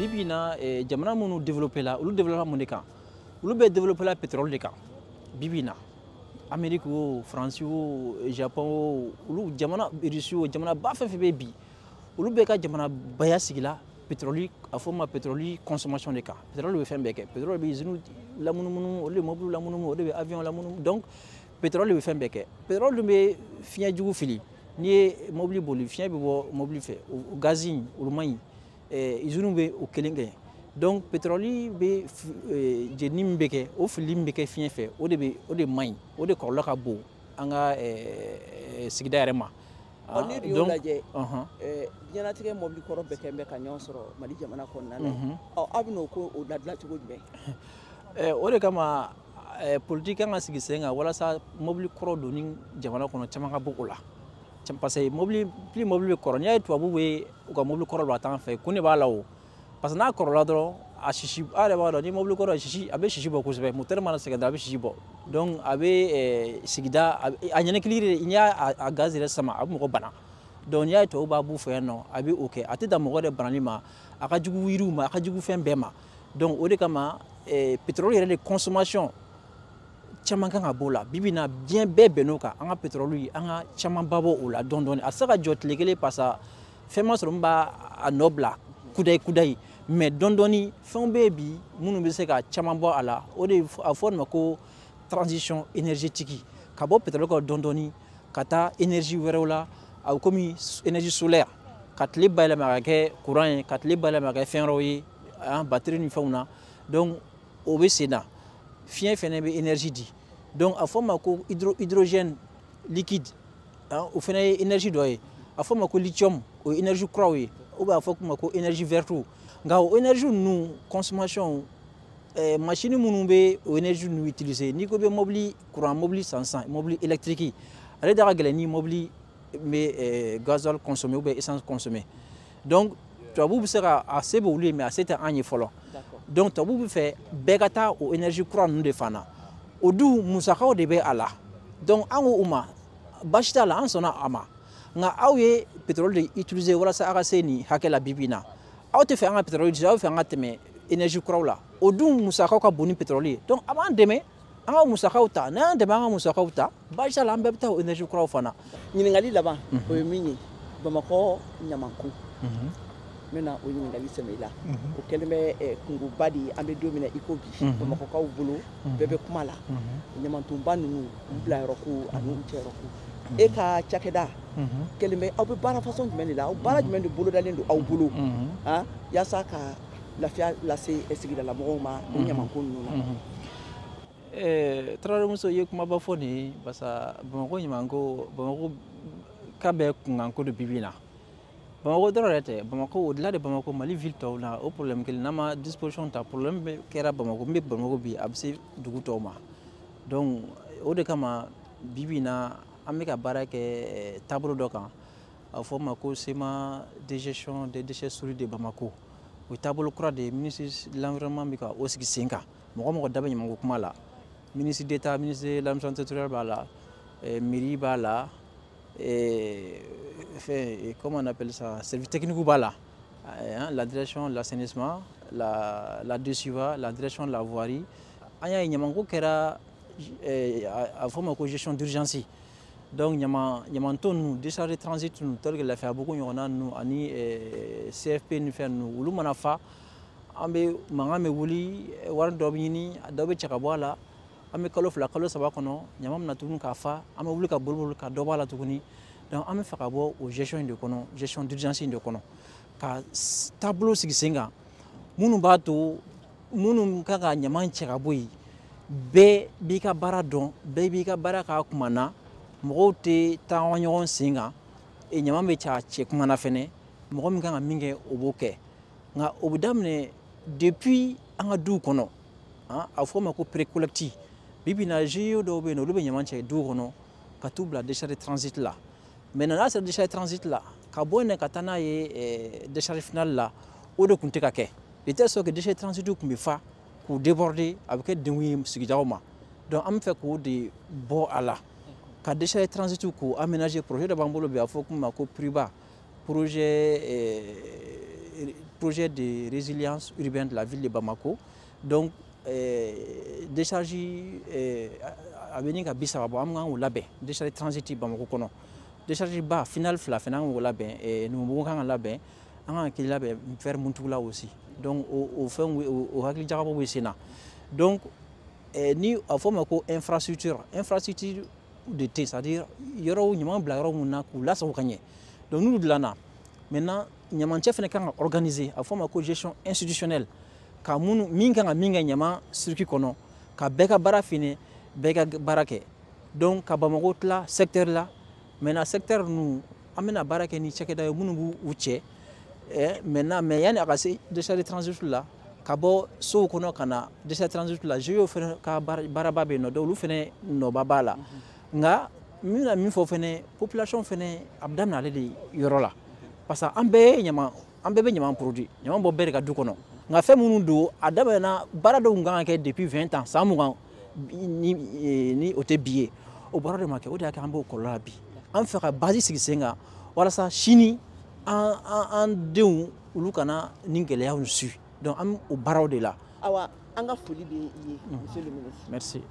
Bibina jamana munu développer la olu développer mun de kan olu bɛ développer la pétrole de kan bibina Amérique o France o Japon o olu jamana Russie o jamana ba fɛn fɛn bɛ bi olu bɛ ka jamana baya sigila pétrole a fɔ ma pétrole consommation de kan pétrole bɛ fɛn bɛɛ kɛ pétrole bɛ usine lamunumunu olu bɛ mobile lamunumunu olu bɛ avion lamunumunu donc pétrole bɛ fɛn bɛɛ kɛ pétrole dun bɛ fiɲɛ jugu fili n'i ye mobile boli fiɲɛ bɛ bɔ mobile fɛ o gaz in olu man ɲi usine bɛ o kelen kɛ donc pétrole bɛ jeni min bɛ kɛ o fili min bɛ kɛ fiɲɛ fɛ o de man ɲi o de kɔlɔlɔ ka bon an ka sigida yɛrɛ ma. Ni y'o lajɛ diɲɛlatigɛ mobili kɔrɔ bɛɛ kɛ bɛ ka ɲɔgɔn sɔrɔ Mali jamana kɔnɔna na aw bɛ n'o ko o labila cogo jumɛn? O de kama politique kan ka sigi sen kan walasa mobili kɔrɔ donni jamana kɔnɔ caman ka bɔ o la parce que mobili bɛ kɔrɔ n'i y'a ye tubabu bɛ u ka mobili kɔrɔ don a t'an fɛ ko ne b'a la o parce que n'a kɔrɔla dɔrɔn a sisi a yɛrɛ b'a dɔn ni mobili kɔrɔ sisi a bɛ sisi bɔ kosɛbɛ moteur mana sɛgɛn dɔrɔn a bɛ sisi bɔ donc a bɛ sigida a ɲɛnɛkili n'i y'a gaz yɛrɛ sama a bɛ mɔgɔ bana donc n'i y'a ye tubabu b'a b'u fɛ yan nɔ a bɛ o kɛ a tɛ dan mɔgɔ yɛrɛ banali ma a ka jugu yiriw ma a ka jugu fɛn bɛɛ ma donc o de kama pétrole yɛrɛ de consommation caman kan ka b'o la bibi na diɲɛ bɛɛ bɛnn'o kan an ka pétrole an ka caman ba bɔ o la dɔɔni dɔɔni a tɛ se ka jɔ tile kelen parce que fɛn ma sɔrɔ min b'a nɔ bila kudayi mais dɔɔni dɔɔni fɛnw bɛ yen bi minnu bɛ se ka caman bɔ a la o de a fɔ ma ko transition énergétique ka bɔ pétrole kan dɔɔni dɔɔni ka taa énergie wɛrɛw la a bɛ komi énergie solaire ka tile bayɛlɛma ka kɛ courant ye ka tile bayɛlɛma ka kɛ fɛn wɛrɛw ye batterie ni fɛnw na donc o bɛ sen na fiɲɛ fɛnɛ bɛ énergie di donc a fɔ ma ko hydrogène liquide o fɛnɛ ye énergie dɔ ye a fɔ ma ko lithium o ye énergie kuraw ye ou bien a fɔ ma ko énergie verte nka o énergie ninnu consommation machine minnu bɛ o énergie ninnu utiliser n'i ko bɛ mobili courant mobili san mobili électrique ale da ka gɛlɛn ni mobili bɛ gasoil consommer ou bien essence consommer donc tubabu bɛ se ka a se bɛ olu ye mais a se tɛ an ye fɔlɔ donc tubabu bɛ fɛ bɛɛ ka taa o énergie kura ninnu de fan na o dun musakaw de bɛ a la donc an ko u ma baasi t'a la an sɔnna a ma nka aw ye pétrole de utiliser walasa aw ka se nin hakɛ la bi bi in na aw tɛ fɛ an ka pétrole utiliser aw bɛ fɛ an ka tɛmɛ énergie kuraw la o dun musakaw ka bon ni pétrole ye donc a b'an dɛmɛ an ka musakaw ta n'an dɛmɛ an ka musakaw ta baasi t'a la an bɛɛ bɛ taa o énergie kuraw fana. ɲininkali laban o ye min ye Bamakɔ ɲamanko n bɛna o ɲininkali sɛmɛ i la o kɛlen bɛ kungoba de ye an bɛ don min na i ko bi Bamakɔkaw bolo bɛɛ bɛ kuma la ɲamantonba ninnu u bilayɔrɔ ko ani u cɛyɔrɔ ko e ka cakɛda kɛlen bɛ aw bɛ baara façon jumɛn de la aw baara jumɛn de bolodalen don aw bolo yaasa ka lafiya lase sigidala mɔgɔw ma o ɲamanko ninnu na. Tarawelemuso ye kumaba fɔ nin ye parce que Bamakɔ ɲamanko Bamakɔ ka bɛ kunkanko de bibi in na Bamakɔ dɔrɔn yɛrɛ tɛ Bamakɔ au-delà de Bamakɔ Mali ville tɔw la o problème kelen n'an ma disposition ta problème bɛ kɛra Bamakɔ min bɛ Bamakɔ bi a bɛ se dugu tɔw ma donc o de kama bibi in na an bɛ ka baara kɛ taabolo dɔ kan a fɔ ma ko schéma de gestion des déchets solides de Bamakɔ o ye taabolo kura de ye ministre de l'environnement bɛ ka o sigi sen kan mɔgɔ mɔgɔ da bɛ ɲamanko kuma la ministre d'État ministre de l'administration territoriale b'a la mairie b'a la comment on appelle ça service technique b'a la la direction de l'assainissement la DSUVA la direction de la voirie an y'a ye ɲamanko kɛra a fɔ ma ko gestion d'urgence donc ɲamanton ninnu décharge de transit ninnu tel que Lafiyabugu ɲɔgɔnna ninnu ani CFP ni fɛn ninnu olu mana fa an bɛ mankan bɛ wuli wari dɔ bɛ ɲini dɔ bɛ cɛ ka bɔ a la an bɛ kalo 2 kalo 3 kɔnɔ ɲama bɛna tuguni k'a fa an bɛ wuli ka boli ka dɔ bɔ a la tuguni donc an bɛ fɛ ka bɔ o gestion in de kɔnɔ gestion d'urgence in de kɔnɔ ka taabolo sigi sen kan minnu b'a to minnu kan ka ɲama cɛ ka bɔ yen bɛɛ b'i ka baara dɔn bɛɛ b'i ka baara k'a kuma na mɔgɔw tɛ taa ɲɔgɔn sen kan ɲama bɛ cɛ kuma na fɛnɛ mɔgɔ min kan ka min kɛ o b'o kɛ nka o bɛ daminɛ depuis an ka duw kɔnɔ a fɔ ma ko précollecte bibi na GIE dɔw bɛ yen olu bɛ ɲama cɛ duw kɔnɔ ka t'u bila décharge de transit la maintenant n'a sera décharge de transit la ka bɔ yen ka taa n'a ye décharge finale la o de tun tɛ ka kɛ de telle sorte que décharge de transit tun bɛ fa k'u déborder a bɛ kɛ degun ye sigidaw ma donc an bɛ fɛ k'o de bɔ a la ka décharge de transit k'u aménager projet dɔ b'an bolo bi a fɔ ma ko PRIBA projet projet de résilience urbaine de la ville de Bamako. Donc, décharge à venir à Bissau, au labé, décharge transitive Bamako kono. Décharge bas, final au labé, et nous mourons en labé, en qui labé, faire Muntula aussi. Donc, au fin, au Hagli Jarabo Wissena. Donc, ni à forme infrastructure de thé, c'est-à-dire, il y aura une blague ou là, ça va gagner. Donc, nous, de l'ANA, maintenant, il y a un chef qui est organisé à forme de gestion institutionnelle. Ka munu minga nga minga nyama circuit kono ka beka bara fini beka barake donc ka Bamako la secteur là maintenant secteur nous amena barake ni cheke da munu bu uche maintenant mais yani akase décharge transit là ka bo so kono kana décharge transit là je yo fene ka baraba be no do lu fene no babala nga mina min fo fene population fene abdana le di yorola parce que ambe nyama be nyama produit nyama bo bere ka du kono nga fait mon do adama na barado nga ke depuis 20 ans ça mo ni ote billet au barado ma ke o da ka ambo ko labi en fera base sigisenga wala sa chini en deun ulukana ningele ya unsu donc am au barado de là awa anga foli be monsieur le ministre merci